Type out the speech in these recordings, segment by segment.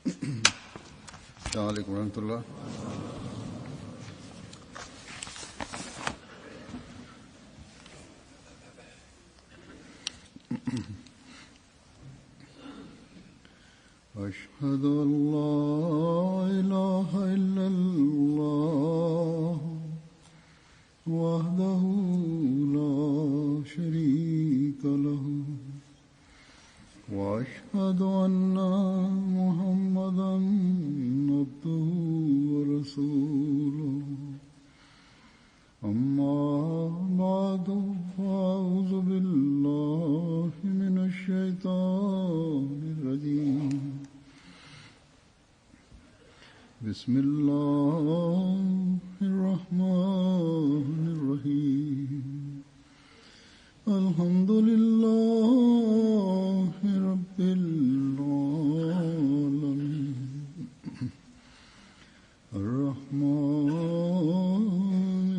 السلام عليكم ورحمة الله. أشهد أن لا إله إلا الله وحده لا شريك له وأشهد أن محمدا عبده ورسوله أما بعد فأعوذ بالله من الشيطان الرجيم بسم الله الرحمن الرحيم الحمد لله رب العالمين الرحمن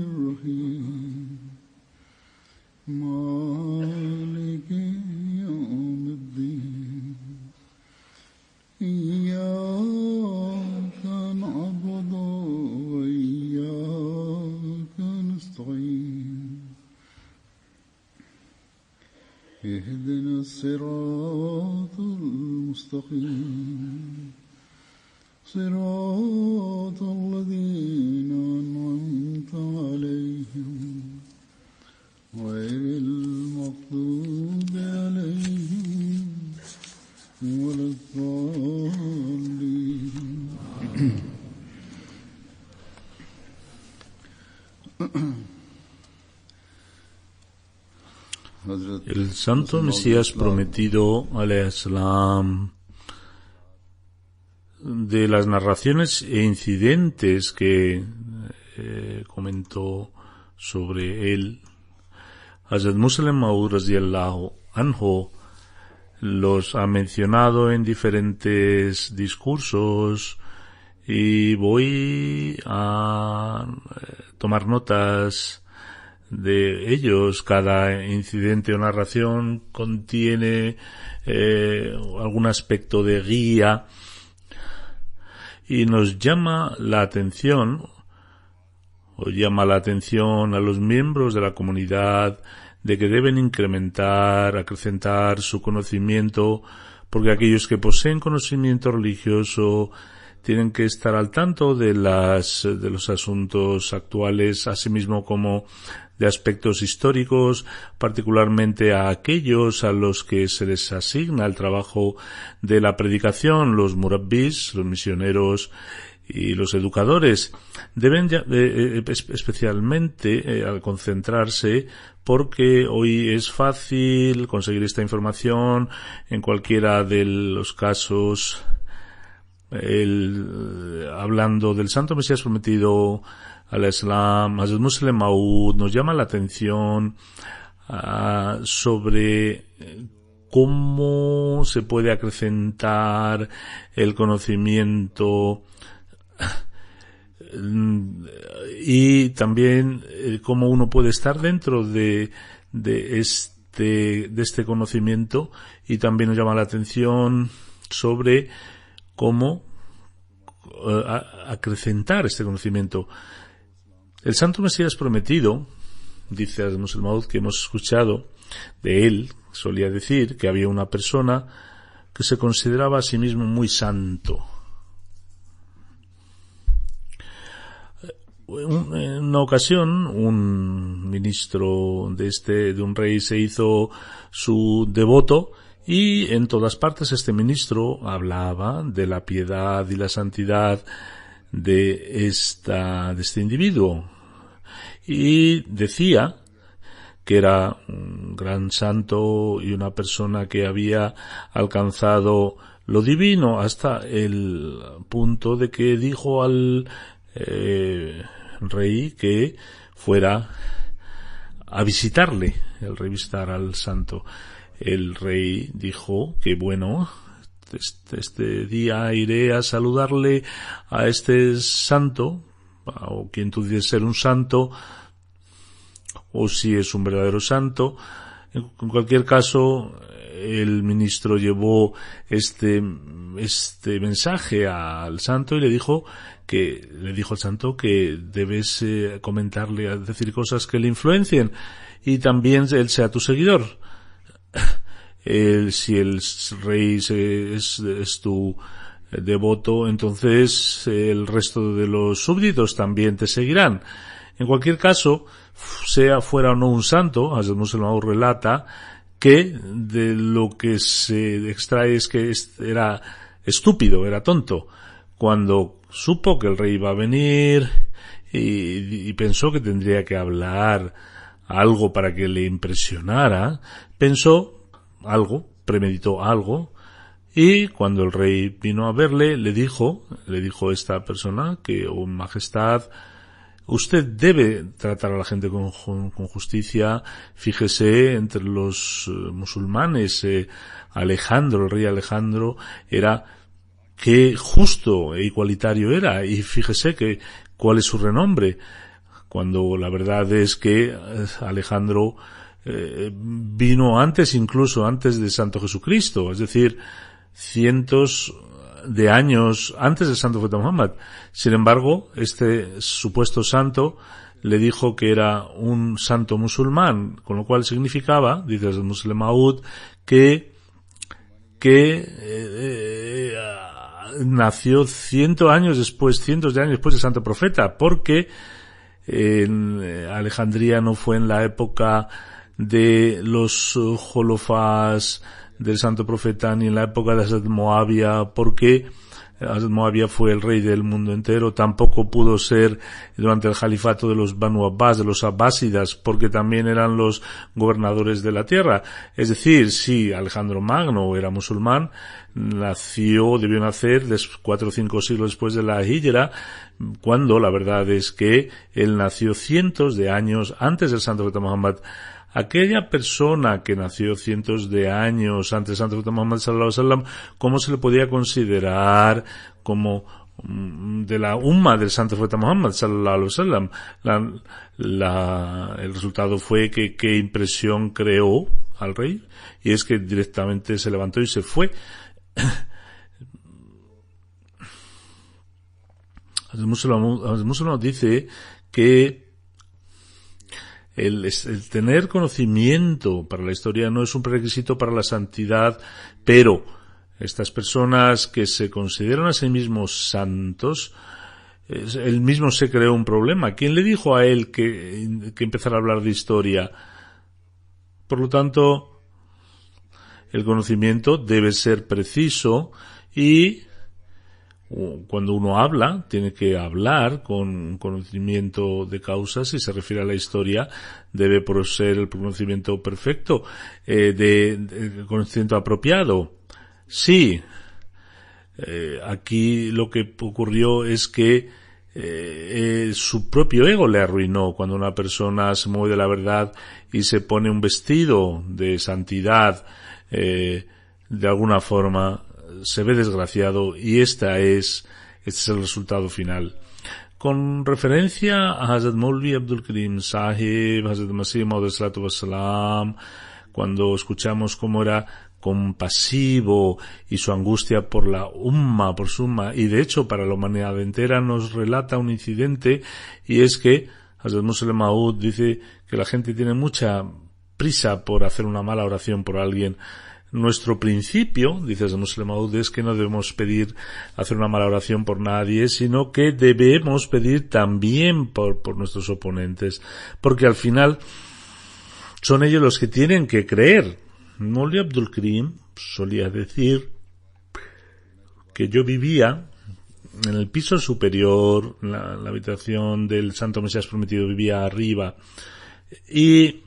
الرحيم مالك يوم الدين إياك نعبد وإياك نستعين اهدنا الصراط المستقيم صراط الذين أنعمت عليهم غير المغضوب عليهم ولا الضالين. El santo Mesías prometido, alayhissalam, de las narraciones e incidentes que comentó sobre él, Hazrat Musleh Maud radiyallahu anhu los ha mencionado en diferentes discursos y voy a tomar notas de ellos. Cada incidente o narración contiene algún aspecto de guía y nos llama la atención a los miembros de la comunidad de que deben incrementar, acrecentar su conocimiento, porque aquellos que poseen conocimiento religioso tienen que estar al tanto de los asuntos actuales, asimismo como de aspectos históricos, particularmente a aquellos a los que se les asigna el trabajo de la predicación, los murabbis, los misioneros y los educadores. Deben especialmente concentrarse, porque hoy es fácil conseguir esta información en cualquiera de los casos. Hablando del santo Mesías prometido al Islam, Hazrat Musleh Maud nos llama la atención sobre cómo se puede acrecentar el conocimiento y también cómo uno puede estar dentro de este conocimiento, y también nos llama la atención sobre cómo acrecentar este conocimiento. El santo Mesías prometido, dice Hazrat Musleh Maud, que hemos escuchado de él, solía decir que había una persona que se consideraba a sí mismo muy santo. En una ocasión, un ministro de un rey se hizo su devoto, y en todas partes este ministro hablaba de la piedad y la santidad de este individuo, y decía que era un gran santo y una persona que había alcanzado lo divino, hasta el punto de que dijo al rey que fuera a visitarle, el rey visitara al santo. El rey dijo que bueno, este día iré a saludarle a este santo, o quien tú dices ser un santo, o si es un verdadero santo. En cualquier caso, el ministro llevó este mensaje al santo y le dijo al santo que debes comentarle, decir cosas que le influencien y también él sea tu seguidor. Si el rey es tu devoto, entonces el resto de los súbditos también te seguirán. En cualquier caso, fuera o no un santo, Hazrat Musleh Maud relata que de lo que se extrae es que era estúpido, era tonto, cuando supo que el rey iba a venir y pensó que tendría que hablar algo para que le impresionara, pensó algo, premeditó algo, y cuando el rey vino a verle, le dijo esta persona que, oh majestad, usted debe tratar a la gente con justicia. Fíjese, entre los musulmanes, Alejandro, el rey Alejandro, era qué justo e igualitario era, y fíjese cuál es su renombre, cuando la verdad es que Alejandro vino incluso antes de Santo Jesucristo, es decir, cientos de años antes del santo profeta Muhammad. Sin embargo, este supuesto santo le dijo que era un santo musulmán, con lo cual significaba, dice el Musleh Maud, que nació cientos de años después del santo profeta, porque en Alejandría no fue en la época de los Jolofás del santo profeta ni en la época de Hazrat Moavia, porque Hazrat Moavia fue el rey del mundo entero. Tampoco pudo ser durante el califato de los Banu Abbas, de los Abbásidas, porque también eran los gobernadores de la tierra. Es decir, si Alejandro Magno era musulmán, debió nacer 4 o 5 siglos después de la Hijra, cuando la verdad es que él nació cientos de años antes del santo profeta Muhammad. Aquella persona que nació cientos de años antes del santo profeta Muhammad sallallahu alaihi wasallam, ¿cómo se le podía considerar como de la umma del santo profeta Muhammad sallallahu alaihi wasallam? El resultado fue que qué impresión creó al rey, y es que directamente se levantó y se fue. El musulmán dice que el tener conocimiento para la historia no es un prerequisito para la santidad, pero estas personas que se consideran a sí mismos santos, él mismo se creó un problema. ¿Quién le dijo a él que empezara a hablar de historia? Por lo tanto, el conocimiento debe ser preciso, y cuando uno habla, tiene que hablar con conocimiento de causa. Si se refiere a la historia, debe ser el conocimiento perfecto, de conocimiento apropiado. Sí, aquí lo que ocurrió es que su propio ego le arruinó. Cuando una persona se mueve de la verdad y se pone un vestido de santidad, de alguna forma se ve desgraciado, y este es el resultado final. Con referencia a Hazrat Maulvi Abdul Karim Sahib, Hazrat Masih Maud Salatu Wassalam, cuando escuchamos cómo era compasivo y su angustia por la umma, por su umma, y de hecho para la humanidad entera, nos relata un incidente, y es que Hazrat Musleh Maud dice que la gente tiene mucha prisa por hacer una mala oración por alguien. Nuestro principio, dice el Musleh Maud, es que no debemos hacer una mala oración por nadie, sino que debemos pedir también por nuestros oponentes, porque al final son ellos los que tienen que creer. Maulvi Abdul Karim solía decir que yo vivía en el piso superior, la habitación del Santo Mesías Prometido vivía arriba, y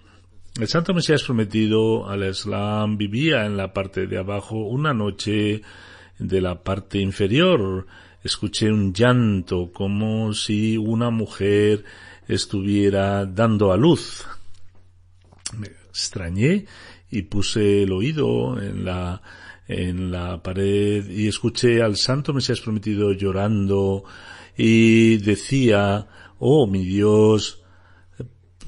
el Santo Mesías Prometido al Islam vivía en la parte de abajo. Una noche, de la parte inferior, escuché un llanto como si una mujer estuviera dando a luz. Me extrañé y puse el oído en la pared y escuché al Santo Mesías Prometido llorando, y decía: oh mi Dios,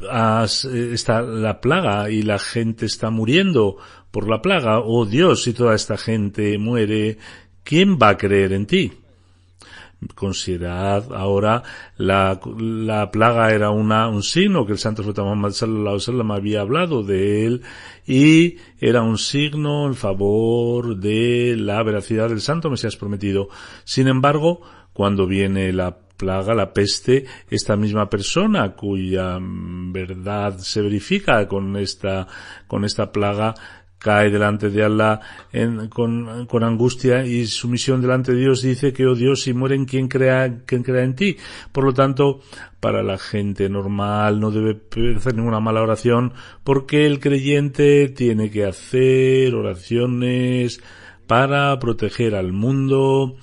está la plaga y la gente está muriendo por la plaga. Oh Dios, si toda esta gente muere, ¿quién va a creer en ti? Considerad ahora la plaga era un signo que el santo profeta Muhammad sallallahu alaihi wasallam había hablado de él, y era un signo en favor de la veracidad del santo Mesías prometido. Sin embargo, cuando viene la plaga, la peste, esta misma persona cuya verdad se verifica con esta plaga, cae delante de Allah con angustia, y sumisión delante de Dios dice que, oh Dios, si mueren, ¿quién crea en ti? Por lo tanto, para la gente normal no debe hacer ninguna mala oración, porque el creyente tiene que hacer oraciones para proteger al mundo.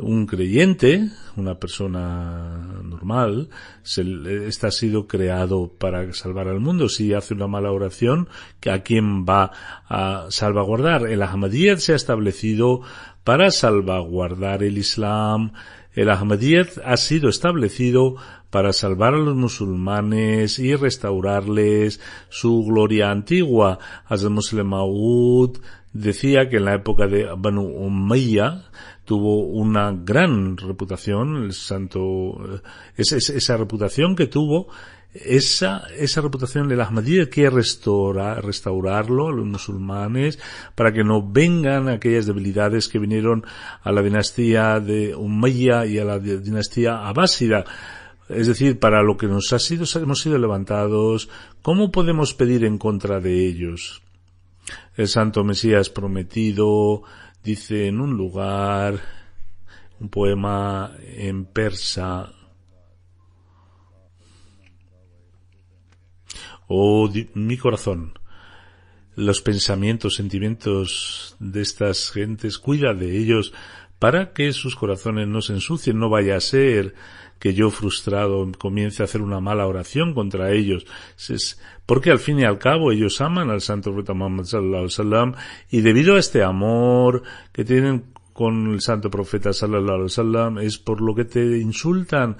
Un creyente, una persona normal, ha sido creado para salvar al mundo. Si hace una mala oración, ¿a quién va a salvaguardar? El Ahmadiyyat se ha establecido para salvaguardar el Islam. El Ahmadiyyat ha sido establecido para salvar a los musulmanes y restaurarles su gloria antigua. Hazrat Musleh Maud decía que en la época de Banu Umayya tuvo una gran reputación, el santo, esa reputación que tuvo, esa reputación del Ahmadiyyat quiere restaurarlo a los musulmanes, para que no vengan aquellas debilidades que vinieron a la dinastía de Umayya y a la dinastía abásida. Es decir, para lo que hemos sido levantados, ¿cómo podemos pedir en contra de ellos? El santo Mesías prometido dice en un lugar, un poema en persa: oh mi corazón, los pensamientos, sentimientos de estas gentes, cuida de ellos para que sus corazones no se ensucien. No vaya a ser que yo, frustrado, comience a hacer una mala oración contra ellos, porque al fin y al cabo ellos aman al santo profeta Muhammad sallallahu alaihi wasallam, y debido a este amor que tienen con el santo profeta sallallahu alaihi wasallam es por lo que te insultan.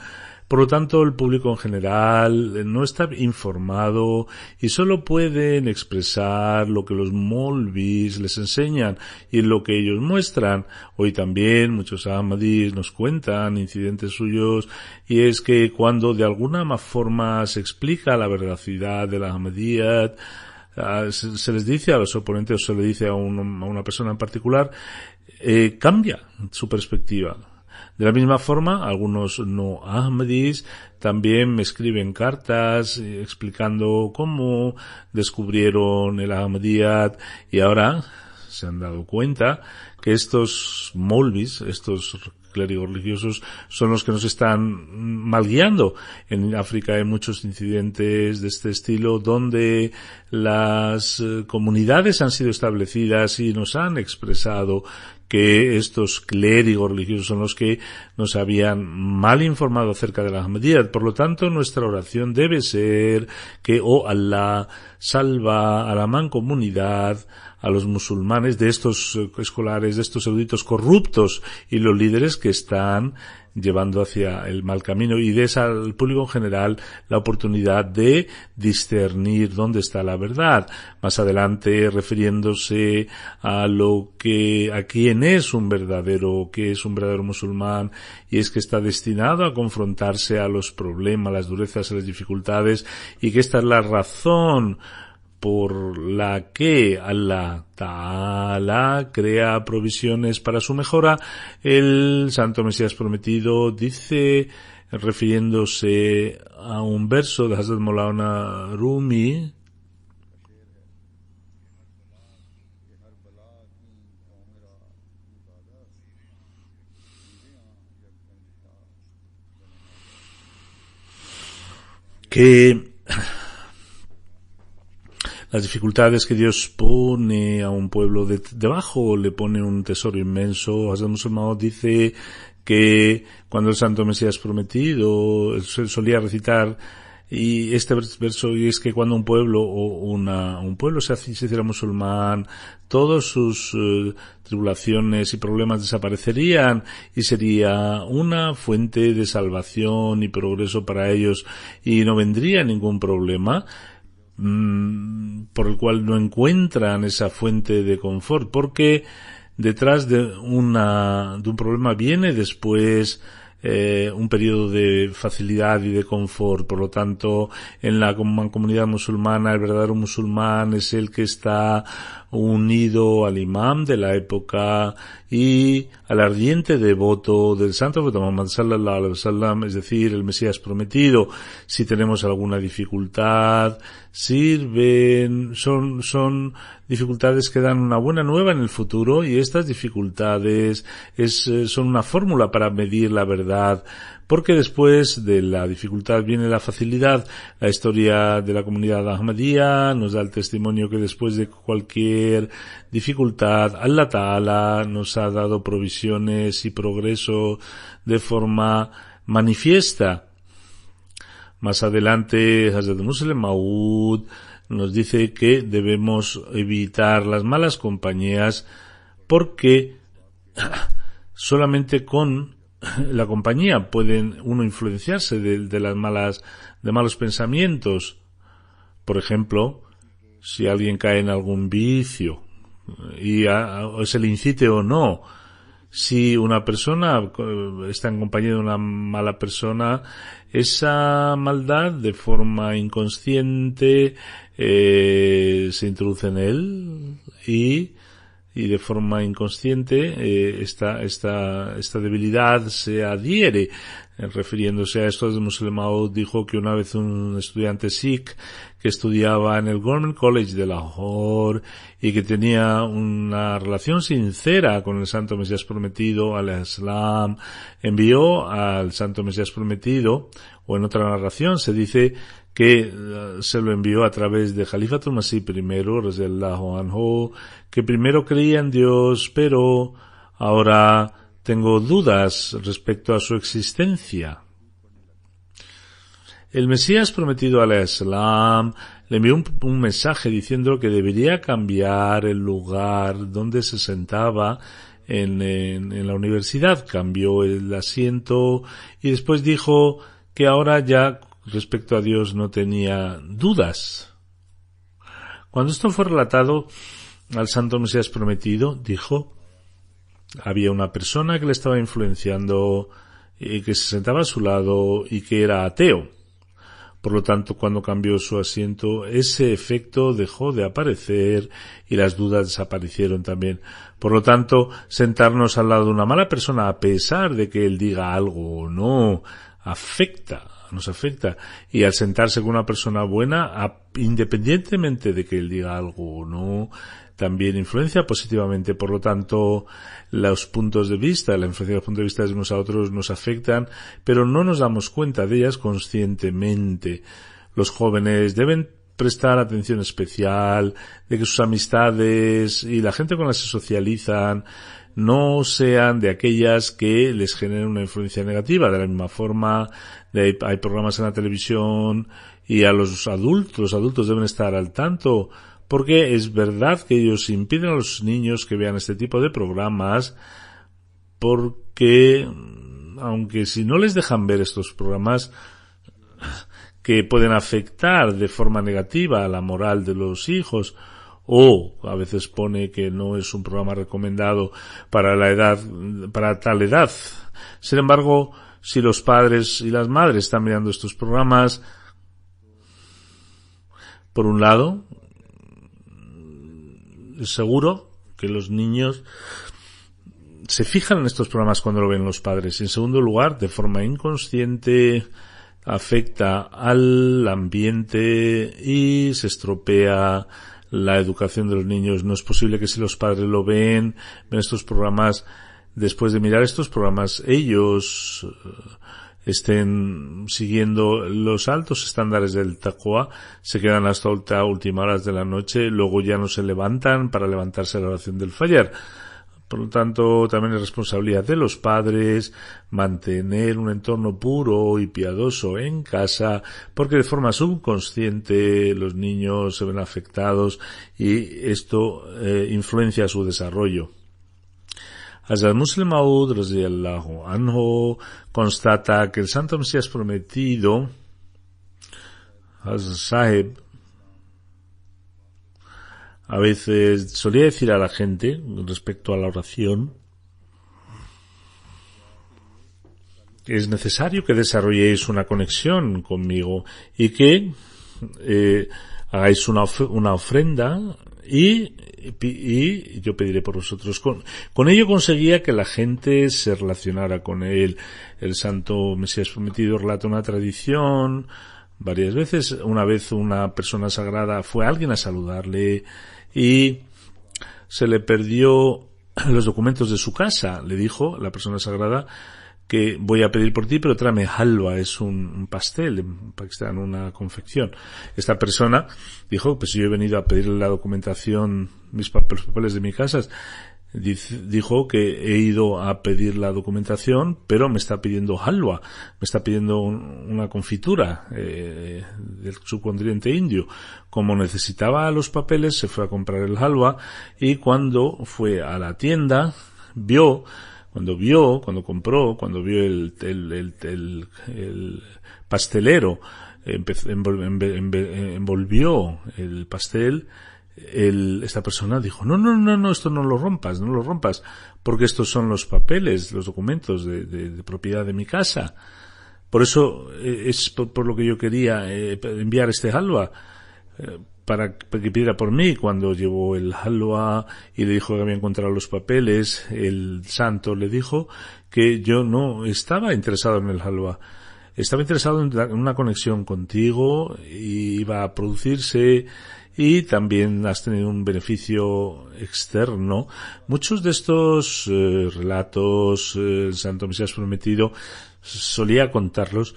Por lo tanto, el público en general no está informado y solo pueden expresar lo que los Molvis les enseñan y lo que ellos muestran. Hoy también muchos Ahmadis nos cuentan incidentes suyos, y es que cuando de alguna forma se explica la veracidad de la Ahmadiyyat, se les dice a los oponentes, o se le dice a una persona en particular, cambia su perspectiva. De la misma forma, algunos no Ahmadis también me escriben cartas explicando cómo descubrieron el Ahmadiyyat, y ahora se han dado cuenta que estos Molvis, estos clérigos religiosos, son los que nos están malguiando. En África hay muchos incidentes de este estilo donde las comunidades han sido establecidas y nos han expresado que estos clérigos religiosos son los que nos habían mal informado acerca de la Ahmadiyyat. Por lo tanto, nuestra oración debe ser que, oh Allah, salva a la mancomunidad, a los musulmanes de estos escolares, de estos eruditos corruptos y los líderes que están llevando hacia el mal camino, y des al público en general la oportunidad de discernir dónde está la verdad. Más adelante, refiriéndose a quién es un verdadero musulmán, y es que está destinado a confrontarse a los problemas, las durezas y las dificultades, y que esta es la razón por la que Allah Ta'ala crea provisiones para su mejora. El santo Mesías prometido dice, refiriéndose a un verso de Hazrat Maulana Rumi, que las dificultades que Dios pone a un pueblo debajo le pone un tesoro inmenso. Hazrat Musleh Maud dice que cuando el santo Mesías prometido, él solía recitar y este verso, y es que cuando un pueblo un pueblo se hiciera musulmán, todas sus tribulaciones y problemas desaparecerían y sería una fuente de salvación y progreso para ellos y no vendría ningún problema por el cual no encuentran esa fuente de confort, porque detrás de un problema viene después un periodo de facilidad y de confort. Por lo tanto, en la comunidad musulmana, el verdadero musulmán es el que está unido al imam de la época y al ardiente devoto del santo profeta Muhammad sallallahu alaihi wasallam, es decir, el Mesías prometido. Si tenemos alguna dificultad, son dificultades que dan una buena nueva en el futuro, y estas dificultades son una fórmula para medir la verdad, porque después de la dificultad viene la facilidad. La historia de la comunidad Ahmadiyya nos da el testimonio que después de cualquier dificultad, Allah Ta'ala nos ha dado provisiones y progreso de forma manifiesta. Más adelante, Hazrat Muslim Maud nos dice que debemos evitar las malas compañías, porque solamente con la compañía pueden uno influenciarse de malos pensamientos. Por ejemplo, si alguien cae en algún vicio y se le incite o no. Si una persona está en compañía de una mala persona, esa maldad de forma inconsciente se introduce en él y de forma inconsciente esta debilidad se adhiere. Refiriéndose a esto, Muslim Maud dijo que una vez un estudiante sikh que estudiaba en el Government College de Lahore y que tenía una relación sincera con el Santo Mesías Prometido, al-Islam, envió al Santo Mesías Prometido, o en otra narración se dice que se lo envió a través de Khalifatul Masih I, radiyallahu anhu, que primero creía en Dios, pero ahora tengo dudas respecto a su existencia. El Mesías Prometido al-Islam le envió un mensaje diciendo que debería cambiar el lugar donde se sentaba en la universidad. Cambió el asiento y después dijo que ahora ya respecto a Dios no tenía dudas. Cuando esto fue relatado al Santo Mesías Prometido, dijo, había una persona que le estaba influenciando y que se sentaba a su lado y que era ateo. Por lo tanto, cuando cambió su asiento, ese efecto dejó de aparecer y las dudas desaparecieron también. Por lo tanto, sentarnos al lado de una mala persona, a pesar de que él diga algo o no, nos afecta. Y al sentarse con una persona buena, independientemente de que él diga algo o no, también influencia positivamente. Por lo tanto, los puntos de vista, la influencia de los puntos de vista de unos a otros nos afectan, pero no nos damos cuenta de ellas conscientemente. Los jóvenes deben prestar atención especial de que sus amistades y la gente con la que se socializan no sean de aquellas que les generen una influencia negativa. De la misma forma, hay programas en la televisión y a los adultos deben estar al tanto, porque es verdad que ellos impiden a los niños que vean este tipo de programas, porque aunque si no les dejan ver estos programas que pueden afectar de forma negativa a la moral de los hijos, o a veces pone que no es un programa recomendado para tal edad. Sin embargo, si los padres y las madres están mirando estos programas, por un lado, es seguro que los niños se fijan en estos programas cuando lo ven los padres. En segundo lugar, de forma inconsciente, afecta al ambiente y se estropea la educación de los niños. No es posible que si los padres ven estos programas, después de mirar estos programas, ellos estén siguiendo los altos estándares del taqwa, se quedan hasta últimas horas de la noche, luego ya no se levantan para levantarse a la oración del Fajr. Por lo tanto, también es responsabilidad de los padres mantener un entorno puro y piadoso en casa, porque de forma subconsciente los niños se ven afectados y esto influencia su desarrollo. Hazrat Muslim Maud radhiyallahu anhu constata que el Santo Mesías prometido, Hazrat Sahib, a veces solía decir a la gente respecto a la oración: es necesario que desarrolléis una conexión conmigo y que hagáis una ofrenda y yo pediré por vosotros. Con ello conseguía que la gente se relacionara con él. El Santo Mesías prometido relata una tradición varias veces. Una vez una persona sagrada fue alguien a saludarle y se le perdió los documentos de su casa. Le dijo la persona sagrada que voy a pedir por ti, pero tráeme halwa, es un pastel en Pakistán, una confección. Esta persona dijo, pues yo he venido a pedirle la documentación, los papeles de mi casa. Dijo que he ido a pedir la documentación, pero me está pidiendo halwa, me está pidiendo una confitura del subcontinente indio. Como necesitaba los papeles, se fue a comprar el halwa y cuando fue a la tienda, cuando vio el pastelero envolvió el pastel, esta persona dijo, no, esto no lo rompas, porque estos son los papeles, los documentos de propiedad de mi casa. Por eso es por lo que yo quería enviar este halwa, para que pidiera por mí. Cuando llevó el halwa y le dijo que había encontrado los papeles, el santo le dijo que yo no estaba interesado en el halwa, estaba interesado en una conexión contigo, y iba a producirse, y también has tenido un beneficio externo. Muchos de estos relatos, el Santo Mesías prometido solía contarlos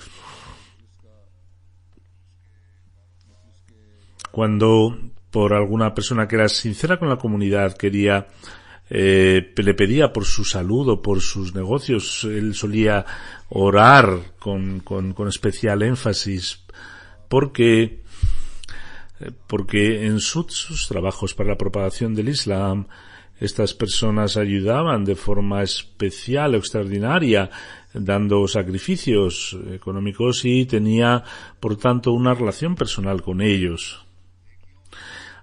cuando por alguna persona que era sincera con la comunidad le pedía por su salud o por sus negocios. Él solía orar con especial énfasis porque en sus trabajos para la propagación del Islam, estas personas ayudaban de forma especial o extraordinaria, dando sacrificios económicos, y tenía, por tanto, una relación personal con ellos.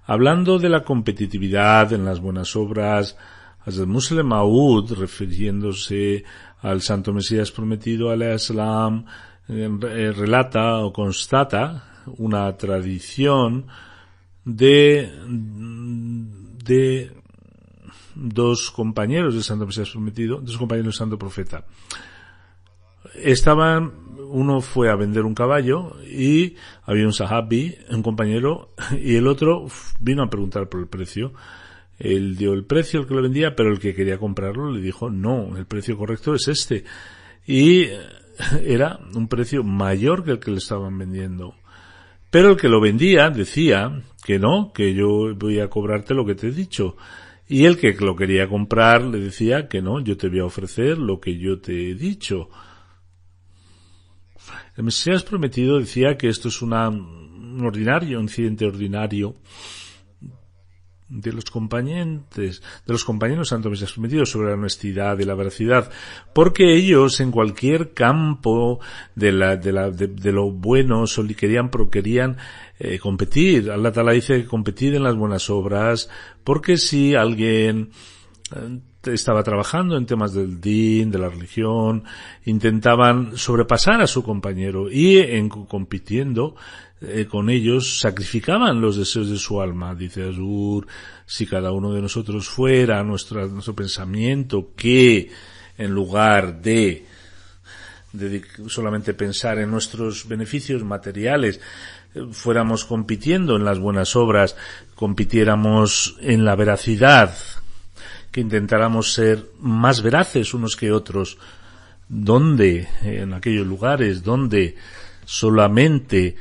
Hablando de la competitividad en las buenas obras, Hazrat Muslim Maud, refiriéndose al Santo Mesías prometido alayhi salam, relata o constata una tradición de dos compañeros del Santo Mesías prometido, dos compañeros del Santo Profeta. Uno fue a vender un caballo y había un sahabi, un compañero, y el otro vino a preguntar por el precio. Él dio el precio al que lo vendía, pero el que quería comprarlo le dijo, no, el precio correcto es este. Y era un precio mayor que el que le estaban vendiendo. Pero el que lo vendía decía que no, que yo voy a cobrarte lo que te he dicho. Y el que lo quería comprar le decía que no, yo te voy a ofrecer lo que yo te he dicho. El Mesías prometido decía que esto es un incidente ordinario de los compañeros Santo Mesías prometidos sobre la honestidad y la veracidad, porque ellos en cualquier campo de lo bueno querían competir. Allah Ta'ala dice que competir en las buenas obras, porque si alguien estaba trabajando en temas del din, de la religión, intentaban sobrepasar a su compañero y compitiendo con ellos sacrificaban los deseos de su alma. Dice Azur, si cada uno de nosotros fuera nuestro pensamiento, que en lugar de solamente pensar en nuestros beneficios materiales, fuéramos compitiendo en las buenas obras, compitiéramos en la veracidad, que intentáramos ser más veraces unos que otros, donde en aquellos lugares donde solamente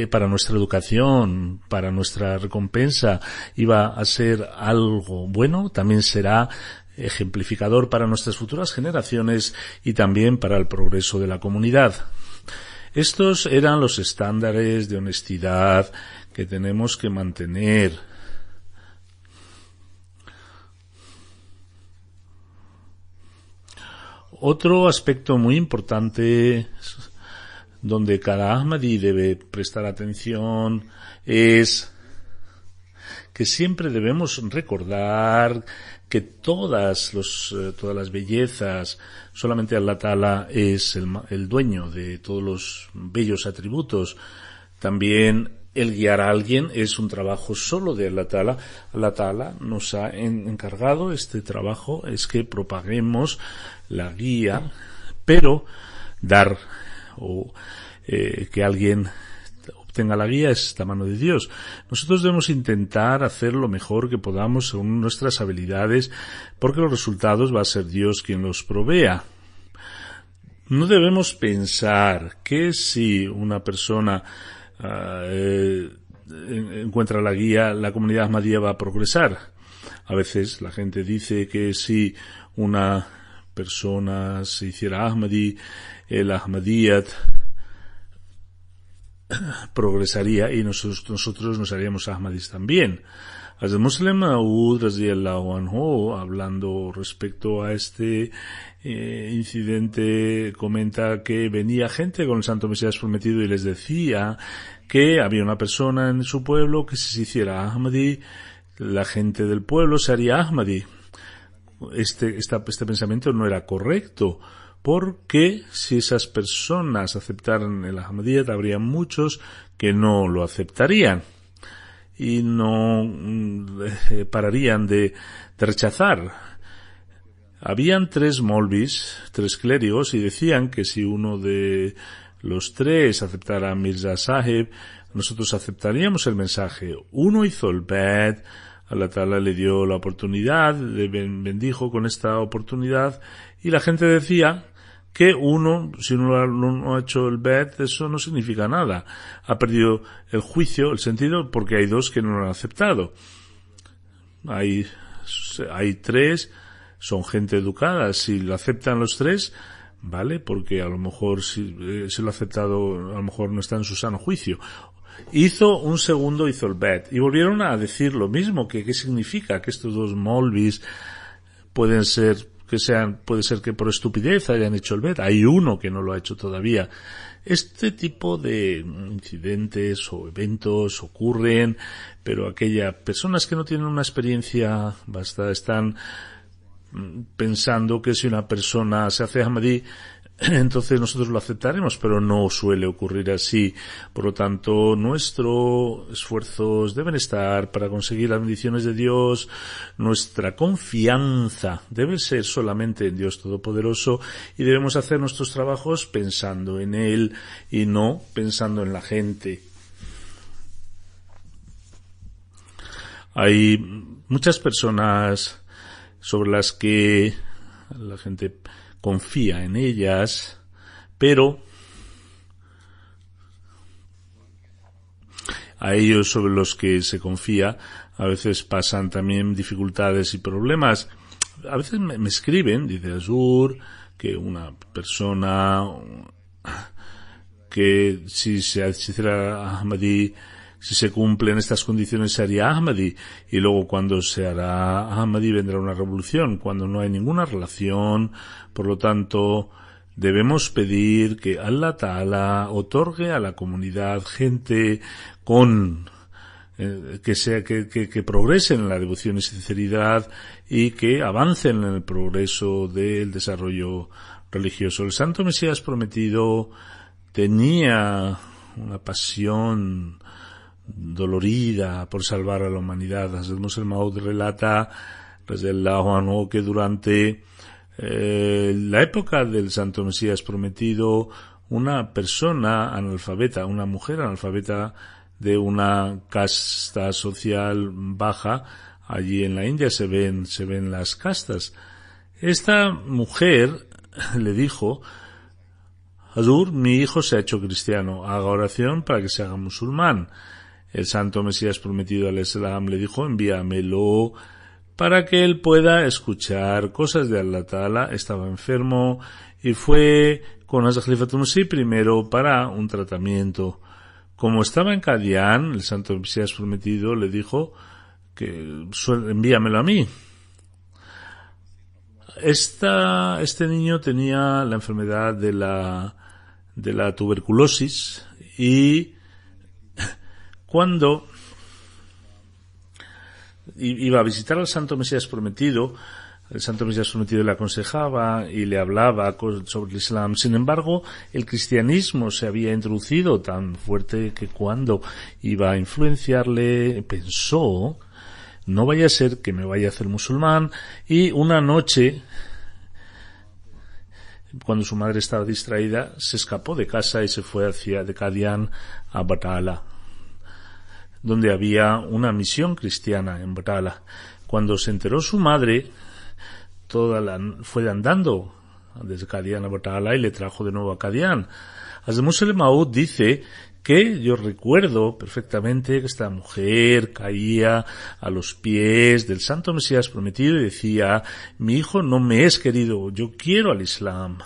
para nuestra educación, para nuestra recompensa iba a ser algo bueno, también será ejemplificador para nuestras futuras generaciones y también para el progreso de la comunidad. Estos eran los estándares de honestidad que tenemos que mantener. Otro aspecto muy importante donde cada Ahmadi debe prestar atención es que siempre debemos recordar que todas las bellezas, solamente Allah Ta'ala es el dueño de todos los bellos atributos. También el guiar a alguien es un trabajo solo de Allah Ta'ala. Allah Ta'ala nos ha encargado este trabajo, es que propaguemos la guía, pero dar que alguien obtenga la guía es la mano de Dios. Nosotros debemos intentar hacer lo mejor que podamos según nuestras habilidades, porque los resultados va a ser Dios quien los provea. No debemos pensar que si una persona encuentra la guía, la comunidad ahmadía va a progresar. A veces la gente dice que si una persona se hiciera ahmadí, el ahmadiyyat progresaría y nosotros nos haríamos ahmadis también. Hazrat Musleh Maud radhiyallahu anhu, hablando respecto a este incidente, comenta que venía gente con el Santo Mesías prometido y les decía que había una persona en su pueblo que si se hiciera ahmadí, la gente del pueblo se haría ahmadí. Este pensamiento no era correcto, porque si esas personas aceptaran el Ahmadiyyat, habría muchos que no lo aceptarían y no pararían de rechazar. Habían 3 molvis, 3 clérigos, y decían que si uno de los 3 aceptara a Mirza Sahib, nosotros aceptaríamos el mensaje. Uno hizo el bet, Allah Ta'ala le dio la oportunidad, le bendijo con esta oportunidad, y la gente decía que si uno no ha hecho el bet, eso no significa nada. Ha perdido el juicio, el sentido, porque hay 2 que no lo han aceptado. Hay 3, son gente educada. Si lo aceptan los 3, vale, porque a lo mejor si lo ha aceptado, a lo mejor no está en su sano juicio. Hizo el bet, y volvieron a decir lo mismo, que qué significa que estos 2 molvis puede ser que por estupidez hayan hecho el bet. Hay uno que no lo ha hecho todavía. Este tipo de incidentes o eventos ocurren, pero aquellas personas que no tienen una experiencia están pensando que si una persona se hace ahmadí, entonces nosotros lo aceptaremos, pero no suele ocurrir así. Por lo tanto, nuestros esfuerzos deben estar para conseguir las bendiciones de Dios. Nuestra confianza debe ser solamente en Dios Todopoderoso, y debemos hacer nuestros trabajos pensando en Él y no pensando en la gente. Hay muchas personas sobre las que la gente confía en ellas, pero a ellos sobre los que se confía a veces pasan también dificultades y problemas. A veces me escriben, dice Azur, que una persona que si se hiciera ahmadí, si se cumplen estas condiciones se haría ahmadí, y luego cuando se hará ahmadí vendrá una revolución, cuando no hay ninguna relación. Por lo tanto, debemos pedir que Allah Ta'ala otorgue a la comunidad gente con que progresen en la devoción y sinceridad, y que avancen en el progreso del desarrollo religioso. El Santo Mesías prometido tenía una pasión dolorida por salvar a la humanidad. Hazrat Musleh Maud relata radhiyallahu anhu que durante la época del Santo Mesías prometido, una persona analfabeta, una mujer analfabeta de una casta social baja, allí en la India se ven las castas. Esta mujer le dijo: Hazur, mi hijo se ha hecho cristiano, haga oración para que se haga musulmán. El Santo Mesías prometido alayhi salam le dijo: envíamelo para que él pueda escuchar cosas de Allah Ta'ala. Estaba enfermo y fue con Hazrat Khalifatul Masih primero para un tratamiento. Como estaba en Qadian, el Santo Mesías Prometido le dijo que envíamelo a mí. Este niño tenía la enfermedad de la tuberculosis y cuando iba a visitar al Santo Mesías Prometido, el Santo Mesías Prometido le aconsejaba y le hablaba sobre el Islam. Sin embargo, el cristianismo se había introducido tan fuerte que cuando iba a influenciarle pensó, no vaya a ser que me vaya a hacer musulmán, y una noche, cuando su madre estaba distraída, se escapó de casa y se fue de Qadian a Batala, donde había una misión cristiana en Batala. Cuando se enteró su madre, fue andando desde Qadian a Batala y le trajo de nuevo a Qadian. Hazrat Musleh Maud dice que yo recuerdo perfectamente que esta mujer caía a los pies del Santo Mesías Prometido y decía, mi hijo no me es querido, yo quiero al Islam.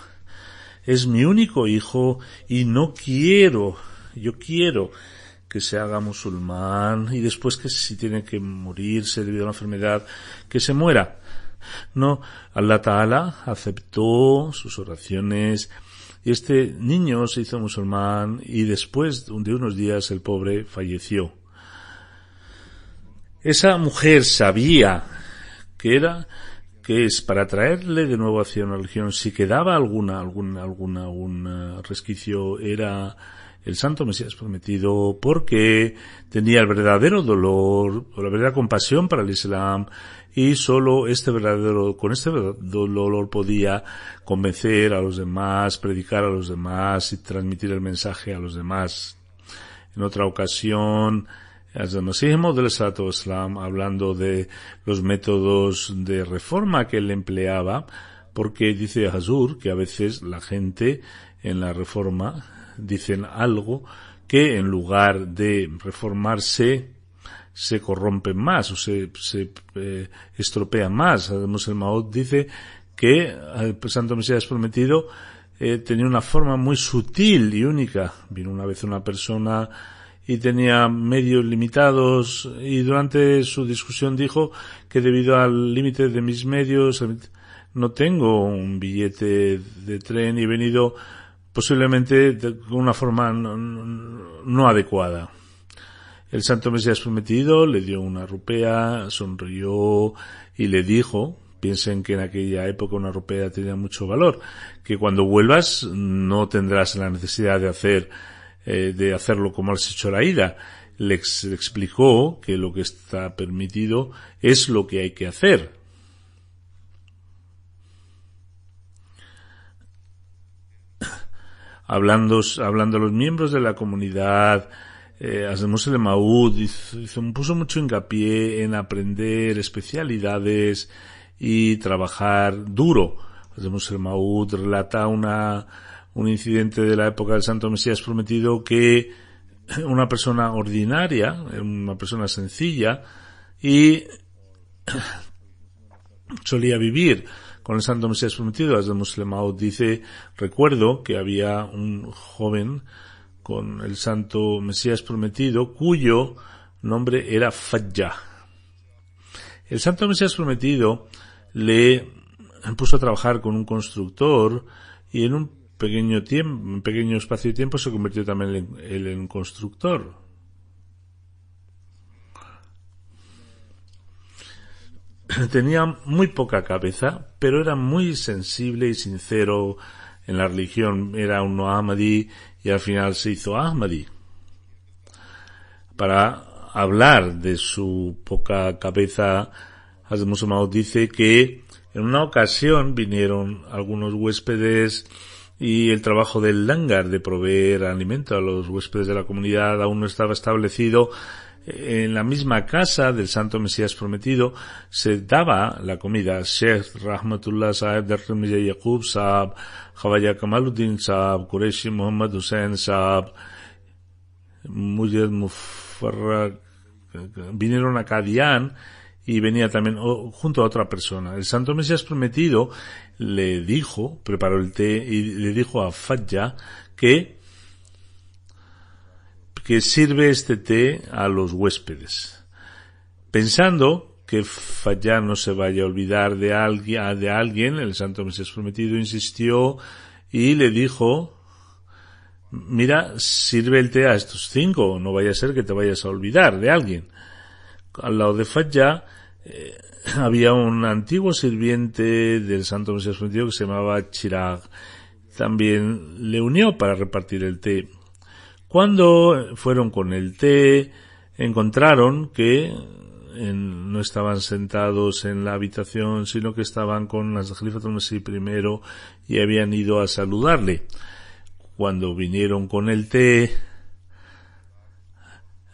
Es mi único hijo y yo quiero que se haga musulmán y después que si tiene que morirse debido a una enfermedad, que se muera. No, Allah Ta'ala aceptó sus oraciones y este niño se hizo musulmán y después de unos días el pobre falleció. Esa mujer sabía que es para traerle de nuevo hacia una religión, si quedaba algún resquicio, era el Santo Mesías Prometido, porque tenía el verdadero dolor, o la verdadera compasión para el Islam, y solo con este dolor podía convencer a los demás, predicar a los demás y transmitir el mensaje a los demás. En otra ocasión, Hazrat Masih Maud al-Salatu Wassalam, hablando de los métodos de reforma que él empleaba, porque dice Hazur que a veces la gente en la reforma dicen algo que en lugar de reformarse se corrompen más o se estropean más. Hazrat Musleh Maud dice que el Santo Mesías Prometido tenía una forma muy sutil y única. Vino una vez una persona y tenía medios limitados y durante su discusión dijo que debido al límite de mis medios no tengo un billete de tren y he venido posiblemente de una forma no adecuada. El Santo Mesías Prometido le dio una rupea, sonrió y le dijo, piensen que en aquella época una rupea tenía mucho valor, que cuando vuelvas no tendrás la necesidad de hacerlo como has hecho la ida. Le explicó que lo que está permitido es lo que hay que hacer. Hablando a los miembros de la comunidad, Hazrat Musleh Maud puso mucho hincapié en aprender especialidades y trabajar duro. Hazrat Musleh Maud relata un incidente de la época del Santo Mesías Prometido que una persona ordinaria, una persona sencilla y solía vivir con el Santo Mesías Prometido. Hazrat Musleh Maud dice, recuerdo que había un joven con el Santo Mesías Prometido cuyo nombre era Fajjah. El Santo Mesías Prometido le puso a trabajar con un constructor y en un pequeño espacio de tiempo se convirtió también él en constructor. Tenía muy poca cabeza, pero era muy sensible y sincero en la religión. Era un no Ahmadi y al final se hizo Ahmadi. Para hablar de su poca cabeza, Hazrat Musleh Maud dice que en una ocasión vinieron algunos huéspedes y el trabajo del langar, de proveer alimento a los huéspedes de la comunidad, aún no estaba establecido. En la misma casa del Santo Mesías Prometido se daba la comida. Sheikh Rahmatullah Sahib, Dr. Mirza Yaqub Sahib, Khwaja Kamaluddin Sahib, Qureshi Muhammad Hussain Sahib, Mujahid Mufarraq, vinieron a Qadian y venía también junto a otra persona. El Santo Mesías Prometido le dijo, preparó el té y le dijo a Fadja que sirve este té a los huéspedes, pensando que Fadja no se vaya a olvidar de alguien. El Santo Mesías Prometido insistió y le dijo: mira, sirve el té a estos 5, no vaya a ser que te vayas a olvidar de alguien. Al lado de Fadja había un antiguo sirviente del Santo Mesías Prometido que se llamaba Chirag. También le unió para repartir el té. Cuando fueron con el té, encontraron que no estaban sentados en la habitación, sino que estaban con las Jalifat al-Masih I y habían ido a saludarle. Cuando vinieron con el té,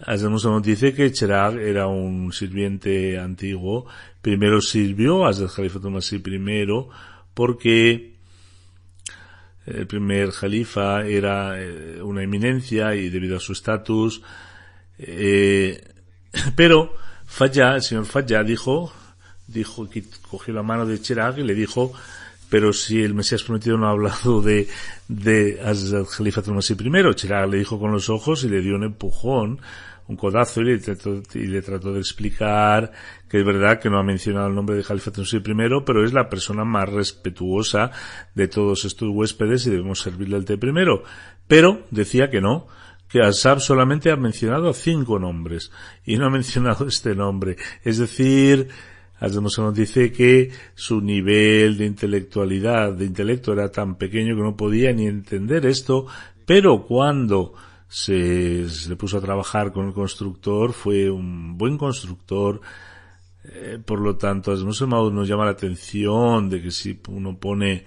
Hazrat Muhammad dice que Chirag era un sirviente antiguo. Primero sirvió a Hazrat Jalifat al-Masih I porque el primer califa era una eminencia y debido a su estatus, pero el señor Fadja dijo que cogió la mano de Chirag y le dijo: pero si el Mesías Prometido no ha hablado de Hazrat Jalifat al-Masih I. Chirag le dijo con los ojos y le dio un empujón, un codazo, y le trató de explicar que es verdad que no ha mencionado el nombre de Jalifat al-Masih I, pero es la persona más respetuosa de todos estos huéspedes y debemos servirle el té primero. Pero decía que no, que Ashab solamente ha mencionado 5 nombres y no ha mencionado este nombre. Es decir, Hazrat Muhammad dice que su nivel de intelecto era tan pequeño que no podía ni entender esto, pero cuando se le puso a trabajar con el constructor, fue un buen constructor. Por lo tanto, Hazrat Muhammad nos llama la atención de que si uno pone,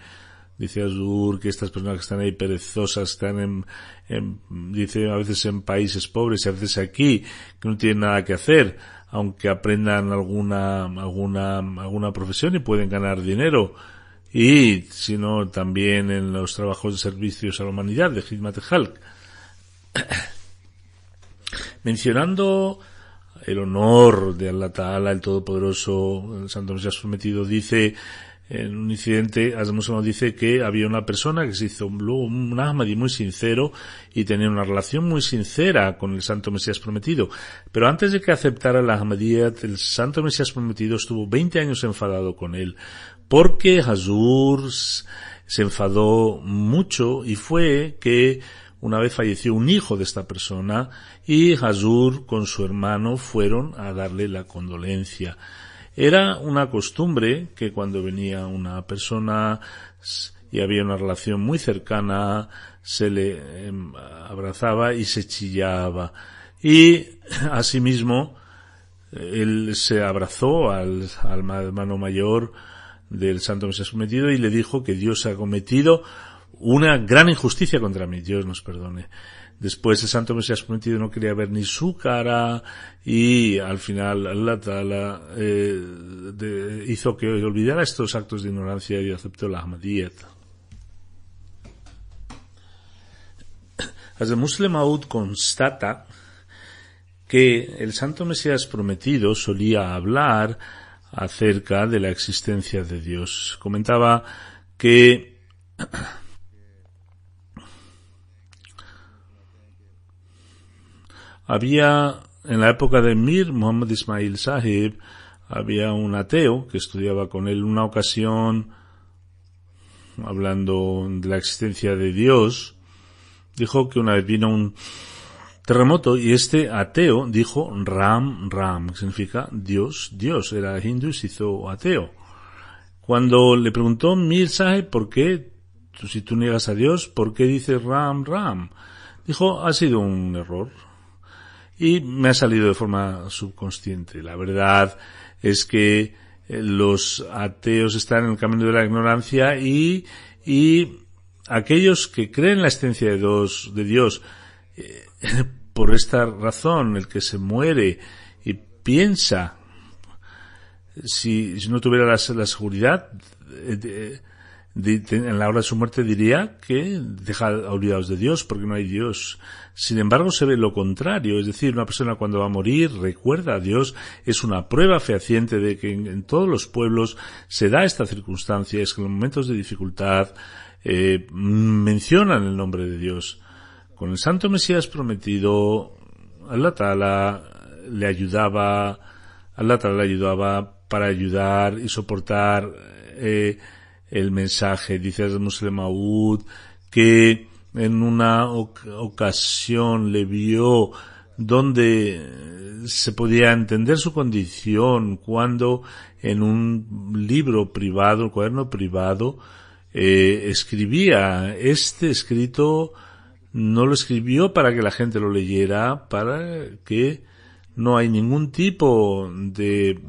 dice Azur, que estas personas que están ahí perezosas están dice a veces en países pobres y a veces aquí, que no tienen nada que hacer, aunque aprendan alguna profesión y pueden ganar dinero, y sino también en los trabajos de servicios a la humanidad de Khidmat al-Khalq. Mencionando el honor de Allah Ta'ala, el Todopoderoso, el Santo Mesías Prometido dice, en un incidente, Hazrat Muhammad dice que había una persona que se hizo un Ahmadi muy sincero y tenía una relación muy sincera con el Santo Mesías Prometido. Pero antes de que aceptara la Ahmadiyyat, el Santo Mesías Prometido estuvo 20 años enfadado con él, porque Hazur se enfadó mucho, y fue que una vez falleció un hijo de esta persona y Hazur con su hermano fueron a darle la condolencia. Era una costumbre que cuando venía una persona y había una relación muy cercana, se le abrazaba y se chillaba. Y asimismo, él se abrazó al hermano mayor del Santo Mesías Prometido y le dijo que Dios ha cometido una gran injusticia contra mí, Dios nos perdone. Después el Santo Mesías Prometido no quería ver ni su cara y al final Allah Ta'ala hizo que olvidara estos actos de ignorancia y aceptó la Ahmadiyyat. Hazrat Musleh Maud constata que el Santo Mesías Prometido solía hablar acerca de la existencia de Dios. Comentaba que había, en la época de Mir Muhammad Ismail Sahib, había un ateo que estudiaba con él. Una ocasión, hablando de la existencia de Dios, dijo que una vez vino un terremoto y este ateo dijo Ram, Ram, que significa Dios, Dios. Era hindú y se hizo ateo. Cuando le preguntó Mir Sahib por qué, si tú niegas a Dios, ¿por qué dices Ram, Ram? Dijo, ha sido un error. Y me ha salido de forma subconsciente. La verdad es que los ateos están en el camino de la ignorancia y aquellos que creen en la existencia de Dios, por esta razón, el que se muere y piensa, si no tuviera la seguridad en la hora de su muerte diría que deja olvidados de Dios porque no hay Dios. Sin embargo, se ve lo contrario, es decir, una persona cuando va a morir recuerda a Dios, es una prueba fehaciente de que en todos los pueblos se da esta circunstancia, es que en los momentos de dificultad mencionan el nombre de Dios. Con el Santo Mesías prometido, Allah Ta'ala le ayudaba para ayudar y soportar el mensaje. Dice el Muslim Maud que en una ocasión le vio donde se podía entender su condición cuando en un libro privado, un cuaderno privado, escribía. Este escrito no lo escribió para que la gente lo leyera, para que no hay ningún tipo de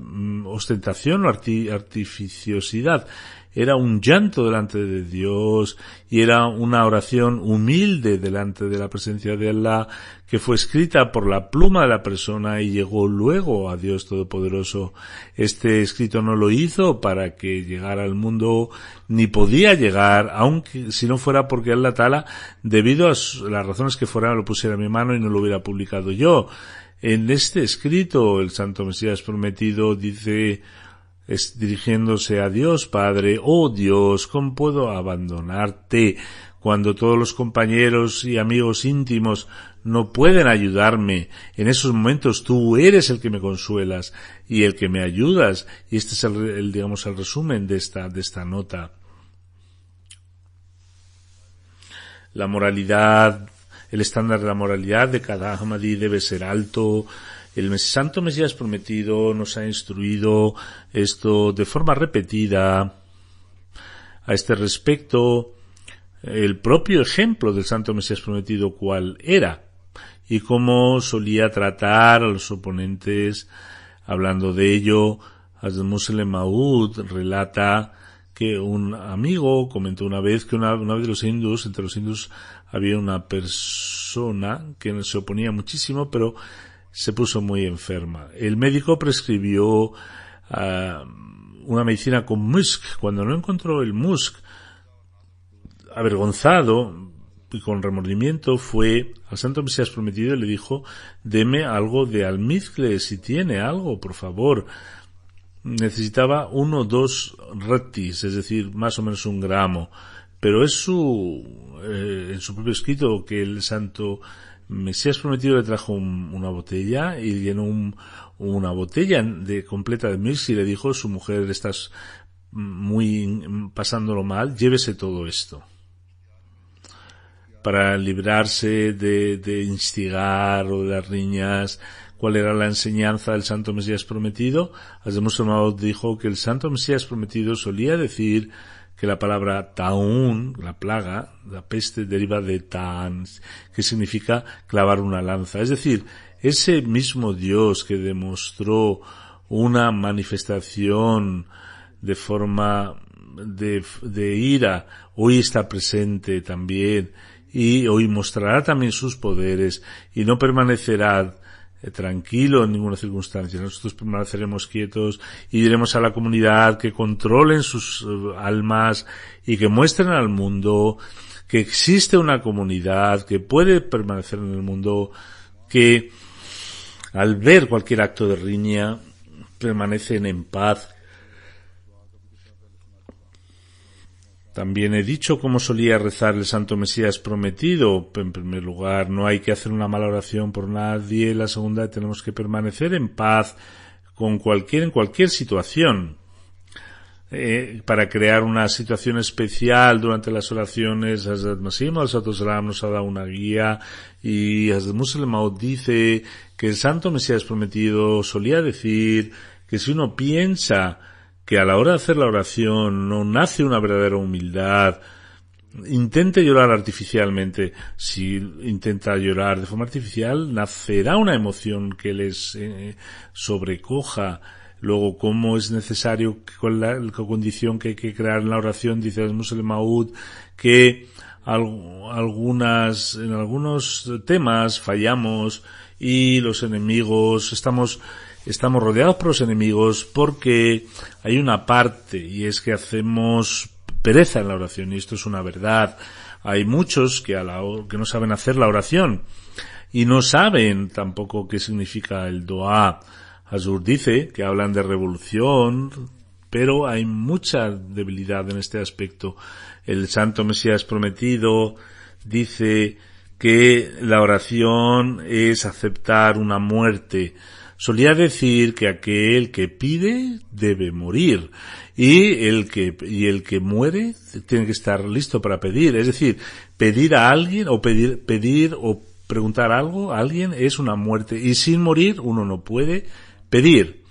ostentación o artificiosidad. Era un llanto delante de Dios y era una oración humilde delante de la presencia de Allah que fue escrita por la pluma de la persona y llegó luego a Dios Todopoderoso. Este escrito no lo hizo para que llegara al mundo, ni podía llegar, aunque si no fuera porque Allah Ta'ala, debido a las razones que fueran, lo pusiera en mi mano y no lo hubiera publicado yo. En este escrito, el Santo Mesías prometido dice, dirigiéndose a Dios Padre: oh Dios, ¿cómo puedo abandonarte cuando todos los compañeros y amigos íntimos no pueden ayudarme? En esos momentos tú eres el que me consuelas y el que me ayudas. Y este es el resumen de esta nota. La moralidad, el estándar de la moralidad de cada Ahmadí debe ser alto. El Santo Mesías prometido nos ha instruido esto de forma repetida. A este respecto, el propio ejemplo del Santo Mesías prometido, cuál era y cómo solía tratar a los oponentes. Hablando de ello, Hazrat Muslim Maud relata que un amigo comentó una vez que una vez entre los hindús había una persona que se oponía muchísimo, pero se puso muy enferma. El médico prescribió una medicina con musk. Cuando no encontró el musk, avergonzado y con remordimiento, fue al Santo Mesías prometido y le dijo: deme algo de almizcle, si tiene algo, por favor. Necesitaba 1 o 2 ratis, es decir, más o menos 1 gramo, pero es en su propio escrito que el Santo Mesías prometido le trajo una botella y llenó una botella completa de musk y le dijo: su mujer, estás muy pasándolo mal, llévese todo esto. Para librarse de instigar o de las riñas, ¿cuál era la enseñanza del Santo Mesías prometido? Hazrat Muslim Maud dijo que el Santo Mesías prometido solía decir que la palabra taún, la plaga, la peste, deriva de ta'an, que significa clavar una lanza. Es decir, ese mismo Dios que demostró una manifestación de forma de ira, hoy está presente también y hoy mostrará también sus poderes y no permanecerá tranquilo en ninguna circunstancia. Nosotros permaneceremos quietos y diremos a la comunidad que controlen sus almas y que muestren al mundo que existe una comunidad que puede permanecer en el mundo, que al ver cualquier acto de riña permanecen en paz. También he dicho cómo solía rezar el Santo Mesías prometido. En primer lugar, no hay que hacer una mala oración por nadie. La segunda, tenemos que permanecer en paz en cualquier situación. Para crear una situación especial durante las oraciones, Hazrat Masih Maud nos ha dado una guía, y Hazrat Muslim Maud dice que el Santo Mesías prometido solía decir que si uno piensa que a la hora de hacer la oración no nace una verdadera humildad, intente llorar artificialmente. Si intenta llorar de forma artificial, nacerá una emoción que les sobrecoja. Luego, ¿cómo es necesario, con la condición que hay que crear en la oración? Dice el Muslim Maud que en algunos temas fallamos y los enemigos, estamos rodeados por los enemigos porque hay una parte, y es que hacemos pereza en la oración, y esto es una verdad. Hay muchos que que no saben hacer la oración y no saben tampoco qué significa el Dua. Hazur dice que hablan de revolución, pero hay mucha debilidad en este aspecto. El Santo Mesías Prometido dice que la oración es aceptar una muerte. Solía decir que aquel que pide debe morir y el que muere tiene que estar listo para pedir. Es decir, pedir a alguien o pedir o preguntar algo a alguien es una muerte, y sin morir uno no puede pedir.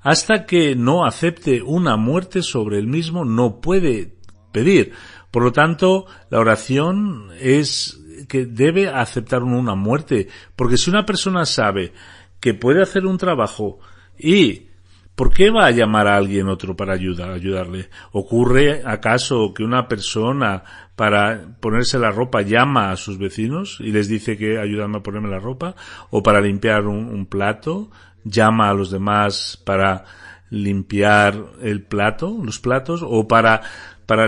Hasta que no acepte una muerte sobre él mismo no puede pedir. Por lo tanto, la oración es que debe aceptar una muerte, porque si una persona sabe que puede hacer un trabajo, ¿y por qué va a llamar a alguien otro para ayudarle? ¿Ocurre acaso que una persona para ponerse la ropa llama a sus vecinos y les dice que ayúdame a ponerme la ropa? ¿O para limpiar un plato llama a los demás para limpiar los platos? ¿O para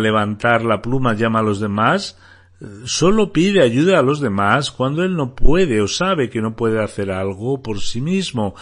levantar la pluma llama a los demás? Solo pide ayuda a los demás cuando él no puede o sabe que no puede hacer algo por sí mismo.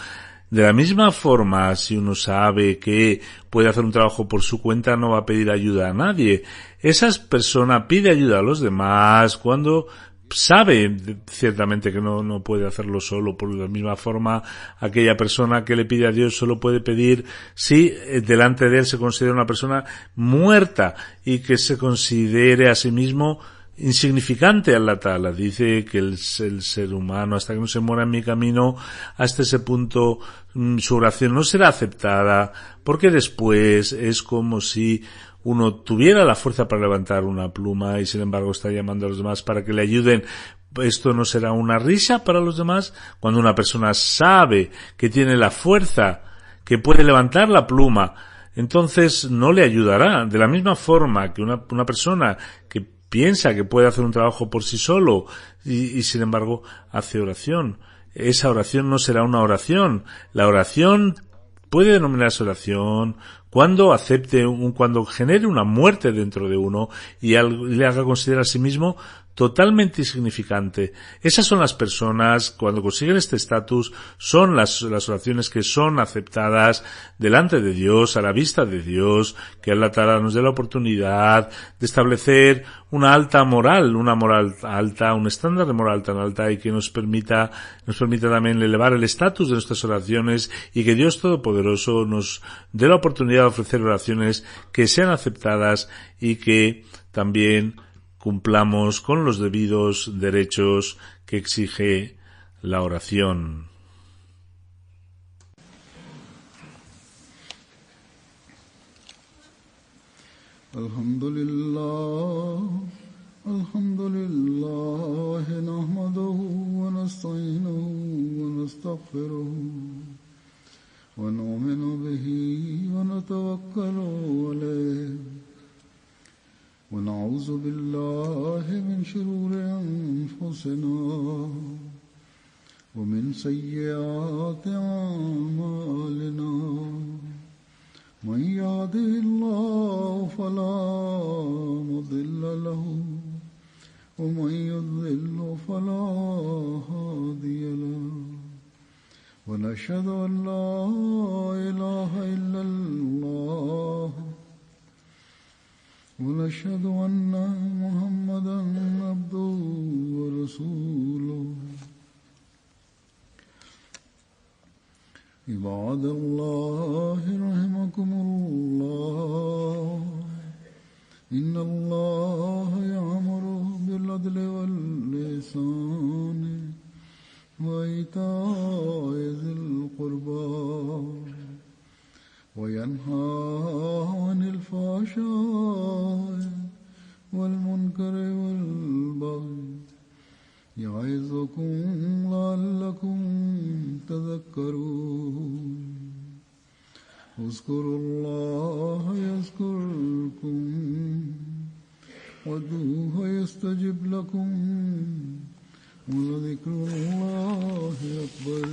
De la misma forma, si uno sabe que puede hacer un trabajo por su cuenta, no va a pedir ayuda a nadie. Esa persona pide ayuda a los demás cuando sabe ciertamente que no puede hacerlo solo. Por la misma forma, aquella persona que le pide a Dios solo puede pedir si delante de él se considera una persona muerta y que se considere a sí mismo insignificante. Allah Ta'ala dice que el ser humano, hasta que no se muera en mi camino, hasta ese punto su oración no será aceptada, porque después es como si uno tuviera la fuerza para levantar una pluma y sin embargo está llamando a los demás para que le ayuden. Esto no será una risa para los demás. Cuando una persona sabe que tiene la fuerza, que puede levantar la pluma, entonces no le ayudará. De la misma forma que una persona que piensa que puede hacer un trabajo por sí solo y sin embargo hace oración, esa oración no será una oración. La oración puede denominarse oración cuando cuando genere una muerte dentro de uno y le haga considerar a sí mismo totalmente insignificante. Esas son las personas, cuando consiguen este estatus, son las oraciones que son aceptadas delante de Dios, a la vista de Dios, que Allah Ta'ala nos dé la oportunidad de establecer una moral alta, un estándar de moral tan alta, y que nos permita también elevar el estatus de nuestras oraciones, y que Dios Todopoderoso nos dé la oportunidad de ofrecer oraciones que sean aceptadas y que también cumplamos con los debidos derechos que exige la oración. Alhamdulillah, nahmaduhu wa nasta'inuhu wa nastaghfiruh wa nu'minu bihi wa natawakkalu alayhi. ونعوذ بالله من شرور أنفسنا ومن سيئات أعمالنا من يهده الله فلا مضل له ومن يضلل فلا هادي له ونشهد أن لا إله إلا الله ونشهد أن محمدا عبده ورسوله عباد الله رحمكم الله إن الله يأمر بالعدل والإحسان وإيتاء ذي القربى وينهى عن الفحشاء والمنكر والبغي يعظكم لعلكم تذكرون اذكروا الله يذكركم وادعوه يستجب لكم ولذكر الله أكبر.